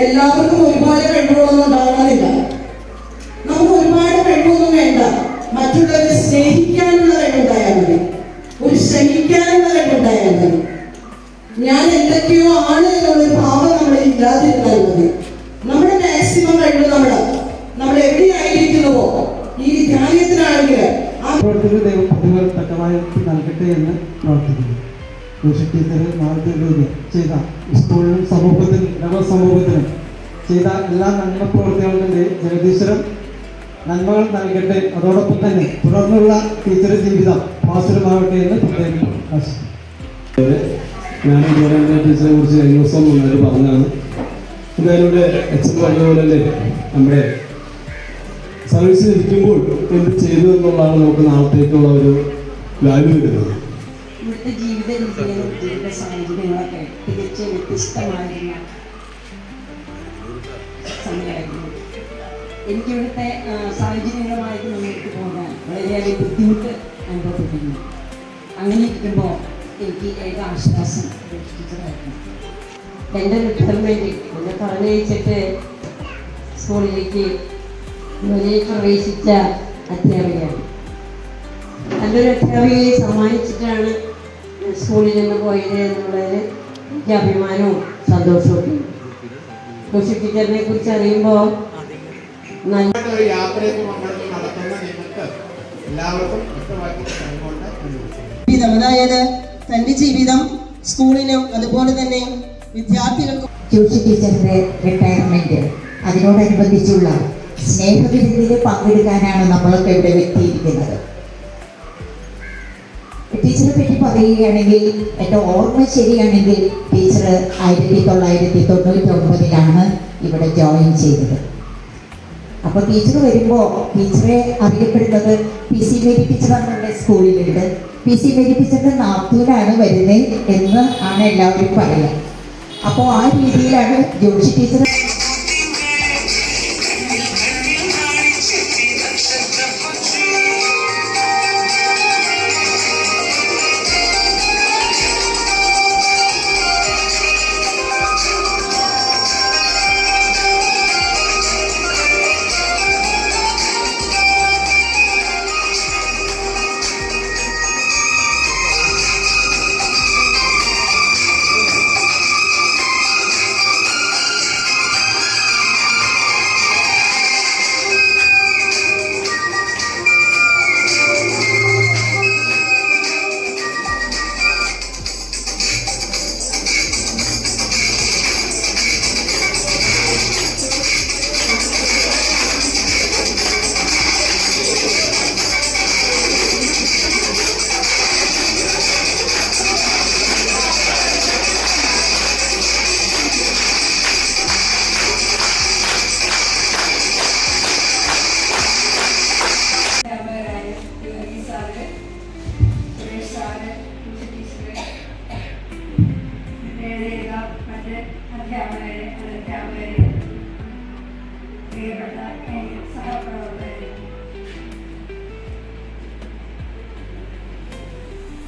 എല്ലാവർക്കും ഒരുപാട് കഴിവുകളൊന്നും ഉണ്ടാകണമെന്നില്ല. നമുക്ക് ഒരുപാട് കഴിവൊന്നും വേണ്ട. മറ്റുള്ളവരെ സ്നേഹിക്കാനുള്ള കഴിവുണ്ടായാൽ മതി, ഒരു ശ്രമിക്കാനുള്ള കഴിവുണ്ടായാൽ മതി. ഞാൻ എന്തൊക്കെയോ ആണ് എന്നുള്ളൊരു ഭാവം നമ്മളിൽ ഇല്ലാതിരുന്നാൽ മതി. നമ്മുടെ മാക്സിമം കഴിവ് നമ്മൾ എവിടെയായിരിക്കുന്നുവോ, ഈ വിദ്യാലയത്തിലാണെങ്കിൽ ദൈവം പ്രതിഫലം തക്കമായി നൽകട്ടെ എന്ന് പ്രാർത്ഥിക്കുന്നു. ടീച്ചർ മാർഗരൂപ ചെയ്ത സ്കൂളിലും സമൂഹത്തിനും ചെയ്ത എല്ലാ നന്മ പ്രവർത്തികളുടെ ജഗദീശ്വരൻ നന്മകൾ നൽകട്ടെ. അതോടൊപ്പം തന്നെ തുടർന്നുള്ള ടീച്ചർ ജീവിതം ഭാസുരമാകട്ടെ എന്ന് പ്രത്യേകം ആശംസിക്കുന്നു. ഞാൻ ഇതുപോലെ എൻ്റെ ടീച്ചറെ കുറിച്ച് കഴിഞ്ഞ ദിവസം മുന്നോട്ട് പറഞ്ഞാണ്. എന്തായാലും എച്ച് പറഞ്ഞതുപോലെ തന്നെ നമ്മുടെ സർവീസിൽ ഇരിക്കുമ്പോൾ എന്ത് ചെയ്തു എന്നുള്ളതാണ് നമുക്ക് നാളത്തേക്കുള്ള ഒരു വാല്യൂ കിട്ടുന്നത്. ഇവിടുത്തെ ജീവിത രീതികളും ജീവിത സാഹചര്യങ്ങളൊക്കെ തികച്ചും വ്യത്യസ്തമായിരുന്ന സമയമായിരുന്നു. എനിക്കിവിടുത്തെ സാഹചര്യങ്ങളുമായിട്ട് മുന്നോട്ട് പോകാൻ വളരെയേറെ ബുദ്ധിമുട്ട് അനുഭവപ്പെട്ടിരുന്നു. അങ്ങനെ ഇരിക്കുമ്പോൾ എനിക്ക് ഏക ആശ്വാസം ടീച്ചറായിരുന്നു. എൻ്റെ റിട്ടയർമെൻറ്റ് എന്നെ പറഞ്ഞയച്ചിട്ട് സ്കൂളിലേക്ക് പ്രവേശിച്ച അധ്യാപികയാണ്. നല്ലൊരു അധ്യാപികയെ സമ്മാനിച്ചിട്ടാണ് സ്കൂളിൽ നിന്ന് പോയത് എന്നുള്ളതിൽ എനിക്ക് അഭിമാനവും സന്തോഷവും. കോശി ടീച്ചറിനെ കുറിച്ച് അറിയുമ്പോൾ നല്ലൊരു യാത്രയൊക്കെ നടത്തുന്ന നിങ്ങൾക്ക് എല്ലാവർക്കും അതായത് തൻ്റെ ജീവിതം സ്കൂളിനും അതുപോലെ തന്നെ വിദ്യാർത്ഥികൾക്കും. ജോഷി ടീച്ചറിന്റെ റിട്ടയർമെന്റ് അതിനോടനുബന്ധിച്ചുള്ള സ്നേഹവിരുന്നിൽ പങ്കെടുക്കാനാണ് നമ്മളൊക്കെ ഇവിടെ എത്തിയിരിക്കുന്നത്. ടീച്ചറെ പറ്റി പറയുകയാണെങ്കിൽ എൻ്റെ ഓർമ്മ ശരിയാണെങ്കിൽ ടീച്ചർ 1999 ഇവിടെ ജോയിൻ ചെയ്തത്. അപ്പോൾ ടീച്ചർ വരുമ്പോൾ ടീച്ചറെ അറിയപ്പെടുന്നത് PC മേരി ടീച്ചർ നമ്മുടെ സ്കൂളിലുണ്ട്. PC മേരി ടീച്ചറിൻ്റെ നാത്തൂനാണ് വരുന്നത് എന്ന് ആണ് എല്ലാവരും പറയുക. അപ്പോൾ ആ രീതിയിലാണ് ജോഷി ടീച്ചർ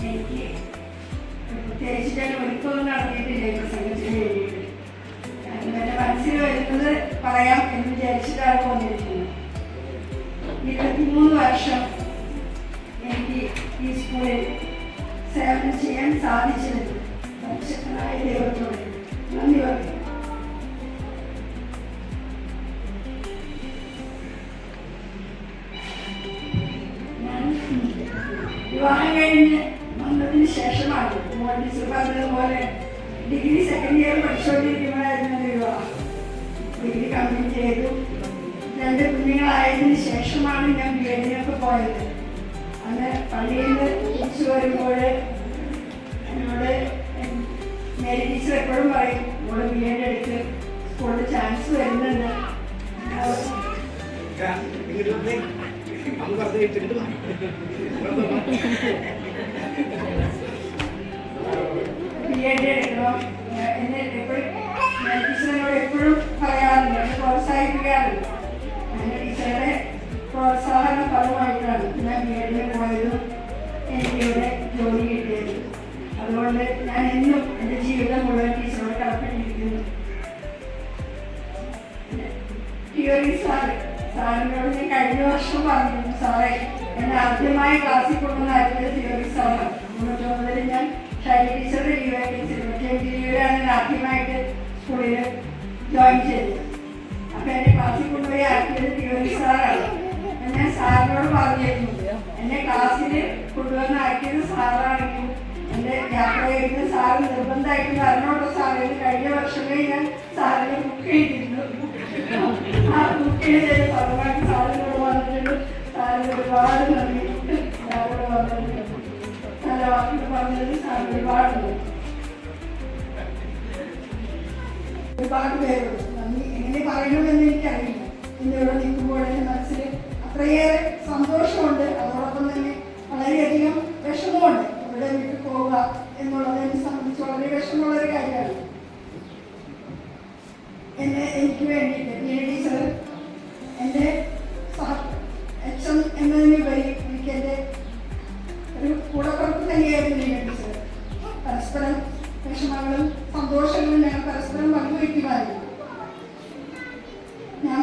എനിക്ക് പ്രത്യേകിച്ച് ഞാൻ ഒരുക്കമൊന്നും നടത്തിയിട്ടില്ല ഈ പ്രസംഗത്തിന് വേണ്ടിയിട്ട്. എൻ്റെ മനസ്സിൽ വരുന്നത് പറയാം എന്ന് വിചാരിച്ചിട്ടാണ് തോന്നിയിരിക്കുന്നത്. 23 വർഷം എനിക്ക് ഈ സ്കൂളിൽ സേവനം ചെയ്യാൻ സാധിച്ചിരുന്നു. പരിശുദ്ധനായ ദൈവത്തോട് നന്ദി പറയുന്നു. ഞാൻ വിവാഹം കഴിഞ്ഞ് വന്നതിന് ശേഷമാണ് ടീച്ചർ പറഞ്ഞതുപോലെ ഡിഗ്രി സെക്കൻഡ് ഇയർ പഠിച്ചുകൊണ്ടിരിക്കുമ്പോഴായിരുന്നു വിവാഹം. ഡിഗ്രി കംപ്ലീറ്റ് ചെയ്തു. 2 കുഞ്ഞുങ്ങളായതിനു ശേഷമാണ് ഞാൻ BEd-നൊക്കെ പോയത്. അന്ന് പള്ളിയിൽ നിന്ന് തിരിച്ചു വരുമ്പോൾ എന്നോട് മേരി ടീച്ചർ എപ്പോഴും പറയും, ഇവിടെ BEd എടുത്ത് സ്കൂളിൽ ചാൻസ് വരുന്നുണ്ട്. BEd എടുക്കണം എന്ന് എപ്പോഴും ടീച്ചറിനോട് എപ്പോഴും പറയാറുണ്ട്, എന്നെ പ്രോത്സാഹിപ്പിക്കാറുണ്ട്. എൻ്റെ ടീച്ചറുടെ പ്രോത്സാഹന ഫലമായിട്ടാണ് ഞാൻ BEd-ന് പോയതും എനിക്കിവിടെ ജോലി കിട്ടിയത്. അതുകൊണ്ട് ഞാൻ എന്നും എൻ്റെ ജീവിതം മുഴുവൻ ടീച്ചറോട് കടപ്പെട്ടിരിക്കുന്നു. തിയറി സാറിനോട് ഞാൻ കഴിഞ്ഞ വർഷം പറഞ്ഞിരുന്നു, സാറേ എന്നെ ആദ്യമായി ക്ലാസ്സിൽ കൊണ്ടുവന്നാക്കിയത് തിയറി സാറാണ്. 99 ഞാൻ ഷൈനി ടീച്ചറുടെ ലീവാണ് ഞാൻ ആദ്യമായിട്ട് സ്കൂളിൽ ജോയിൻ ചെയ്തത്. അപ്പം എന്നെ ക്ലാസ്സിൽ കൊണ്ടുപോയി ആക്കിയത് തിയറി സാറാണ്. ഞാൻ സാറിനോട് പറഞ്ഞിരുന്നു, എന്നെ ക്ലാസ്സിൽ കൊണ്ടുവന്നാക്കിയത് സാറാണെങ്കിൽ എൻ്റെ യാത്ര ചെയ്യുന്ന സാറ് നിർബന്ധമായിട്ട് വരണോട്ടോ സാറേ. കഴിഞ്ഞ വർഷമേ ഞാൻ സാറിനെ ബുക്ക് ചെയ്തിരുന്നു. ആ ബുക്ക് ചെയ്ത് പരമായിട്ട് സാറിനോട് വന്നിട്ടുണ്ട്. സാറിന് ഒരുപാട് നന്ദി. സാറിനോട് വന്നിട്ടുണ്ട് നല്ല വാക്കിൽ പറഞ്ഞത് സാറിന് ഒരുപാട് പേരോട് നന്ദി. എങ്ങനെ പറയണമെന്ന് എനിക്കറിയില്ല. ഇന്ന് ഇവിടെ നിൽക്കുമ്പോൾ എൻ്റെ മനസ്സിൽ അത്രയേറെ സന്തോഷമുണ്ട്, അതോടൊപ്പം തന്നെ വളരെയധികം വിഷമമുണ്ട്. ഇവിടെ വിട്ടു പോവുക എന്നുള്ളത് എന്നെ സംബന്ധിച്ച് വളരെ വിഷമമുള്ളൊരു കാര്യമാണ്. എനിക്ക് വേണ്ടിയിട്ട് ടീച്ചർ എൻ്റെ HM എന്നതിനുപരി എനിക്ക് എൻ്റെ ഒരു കൂടപ്പുറത്ത് തന്നെയായിരുന്നു ടീച്ചർ. പരസ്പരം വിഷമങ്ങളും സന്തോഷങ്ങളും ഞങ്ങൾ പരസ്പരം പങ്കുവയ്ക്കുമായിരുന്നു. ഞാൻ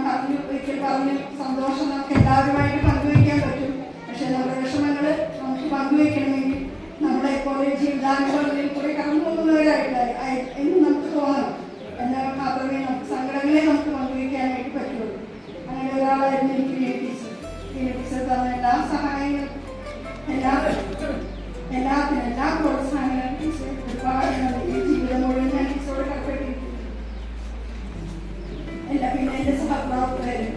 ഒരിക്കൽ പറഞ്ഞു, സന്തോഷം നമുക്ക് എല്ലാവരുമായിട്ട് പങ്കുവയ്ക്കാൻ പറ്റും, പക്ഷെ നമ്മുടെ വിഷമങ്ങൾ നമുക്ക് പങ്കുവയ്ക്കണമെങ്കിൽ നമ്മളെ പോലെ ജീവിതാനുഭവങ്ങളിൽ കൂടെ കടന്നു പോകുന്നവരായിട്ടായി എന്ന് നമുക്ക് തോന്നണം. എന്നാൽ മാത്രമേ നമുക്ക് സങ്കടങ്ങളെ നമുക്ക് പങ്കുവയ്ക്കാനായിട്ട് പറ്റുള്ളൂ. അങ്ങനെ ഒരാളായിരുന്നു എനിക്ക് ടീച്ചർ തന്ന എല്ലാ സഹായങ്ങളും എല്ലാത്തിനും എല്ലാ പ്രോത്സാഹനങ്ങളും ടീച്ചർ ഒരുപാട് ഈ ജീവിതം മുഴുവൻ ഞാൻ ടീച്ചറോട് കടപ്പെട്ടിരിക്കുന്നു. പിന്നെ എൻ്റെ സഹപ്രവർത്തകരും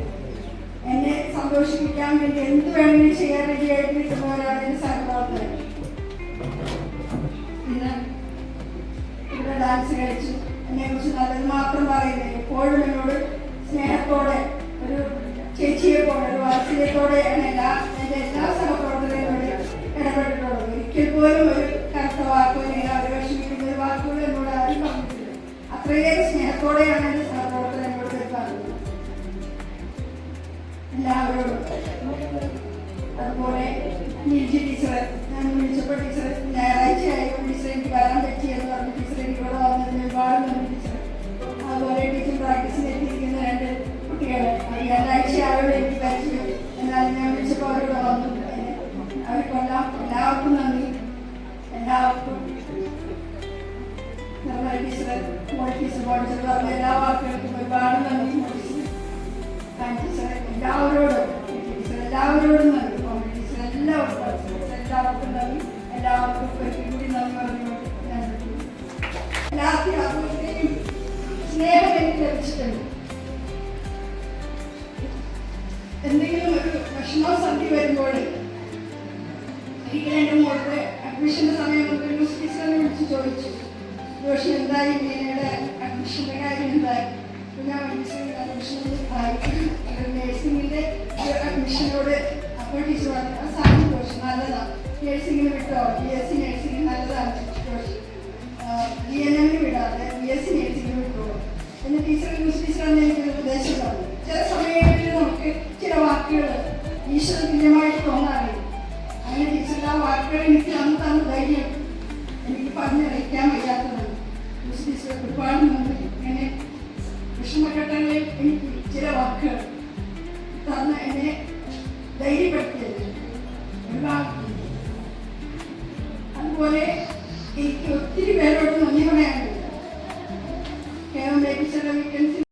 എന്നെ സന്തോഷിപ്പിക്കാൻ വേണ്ടി എന്ത് വേണമെങ്കിലും ചെയ്യാൻ വേണ്ടിയായിട്ട് നിൽക്കുന്നവരാണ് എൻ്റെ സഹപ്രവർത്തകർ. പിന്നെ ഇവിടെ ഡാൻസ് കളിച്ചു എന്നെ കുറിച്ച് നല്ലത് മാത്രം പറയുന്നത്, എപ്പോഴും എന്നോട് സ്നേഹത്തോടെ ഒരു ചേച്ചിയെ പോലെ ഒരു വാത്സല്യത്തോടെയാണ് എൻ്റെ എല്ലാ സഹപ്രവർത്തകരോട് ഇടപെട്ടിട്ടുള്ളത്. ഒരിക്കൽ പോലും ഒരു കറുത്ത വാക്കോ അല്ലെങ്കിൽ അവർ വിഷമിക്കുന്ന ഒരു വാക്കുകൾ എന്നോട് ആരും പറഞ്ഞിട്ടില്ല. അത്രയേറെ സ്നേഹത്തോടെയാണ് എൻ്റെ സഹപ്രവർത്തകർ എന്നോട് പെരുമാറുന്നത് എല്ലാവരോടും. അതുപോലെ നിൽജി ടീച്ചർ, ഞാൻ വിളിച്ചപ്പോൾ ടീച്ചർ ഞായറാഴ്ചയായിരുന്നു ടീച്ചർ എനിക്ക് വരാൻ പറ്റിയെന്ന് പറഞ്ഞു. ടീച്ചർ എനിക്കിവിടെ വന്നതിന് ഒരുപാട് നന്ദി ടീച്ചർ. അതുപോലെ ടീച്ചർ പ്രാക്ടീസിന് എത്തിയിരിക്കുന്ന 2 കുട്ടികളെ രണ്ടാഴ്ചയായോടെ എനിക്ക് പരിചയം, എന്നാലും ഞാൻ വിളിച്ചപ്പോൾ അവരോട് വന്നു. അവർക്കെല്ലാം എല്ലാവർക്കും നന്ദി. എല്ലാവർക്കും നിർമ്മല ടീച്ചർ, ടീച്ചർ പറഞ്ഞ എല്ലാ വാക്കുകൾക്കും ഒരുപാട് നന്ദി. ടീച്ചർ എല്ലാവരോടും എല്ലാവരോടും നന്ദി. ടീച്ചർ എല്ലാവർക്കും നന്ദി. എല്ലാവർക്കും ഒരിക്കൽ കൂടി നന്ദി പറഞ്ഞുകൊണ്ട് ഞാൻ എല്ലാ അധ്യാപകരുടെയും സ്നേഹം എനിക്ക് ലഭിച്ചിട്ടുണ്ട്. എന്തെങ്കിലും ഒരു വിഷമസന്ധി വരുമ്പോൾ ഒരിക്കലും എൻ്റെ മോളുടെ അഡ്മിഷൻ്റെ സമയം കൊണ്ട് ന്യൂസ് ടീച്ചറിനെ വിളിച്ച് ചോദിച്ചു, ജോഷി എന്തായി മീനയുടെ അഡ്മിഷൻ്റെ കാര്യം എന്തായി? ഞാൻ അഡ്മിഷൻ നേഴ്സിംഗിൻ്റെ അഡ്മിഷനോട് അപ്പോൾ ടീച്ചർ പറഞ്ഞു, ആ സാധനം ജോഷി നല്ലതാണ്, നേഴ്സിംഗിന് വിട്ടോ, BSc നേഴ്സിംഗ് നല്ലതാണ് ജോഷി, GNM വിടാതെ BSc നേഴ്സിംഗിന് വിട്ടോളൂ എന്ന് ന്യൂസ് ടീച്ചർ തന്നെ എനിക്ക് ഉപദേശം തന്നു. ചില സമയങ്ങളിൽ നമുക്ക് ചില വാക്കുകൾ ഈശ്വര തുല്യമായിട്ട് തോന്നാറില്ല. അങ്ങനെ ടീച്ചറുടെ ആ വാക്കുകൾ എനിക്ക് തന്ന ധൈര്യം എനിക്ക് പറഞ്ഞറിയിക്കാൻ വയ്യാത്തതാണ്. ന്യൂസ് ടീച്ചർ ഒരുപാട് നന്ദി. ഇങ്ങനെ വിഷമഘട്ടങ്ങളിൽ എനിക്ക് ചില വാക്കുകൾ തന്ന് എന്നെ ധൈര്യപ്പെടുത്തിയത് ഒരുപാട്. അതുപോലെ എനിക്ക് ഒത്തിരി പേരോട് നന്ദി പറയാനുണ്ട്. ടീച്ചറുടെ വീക്കെൻഡ്സിൽ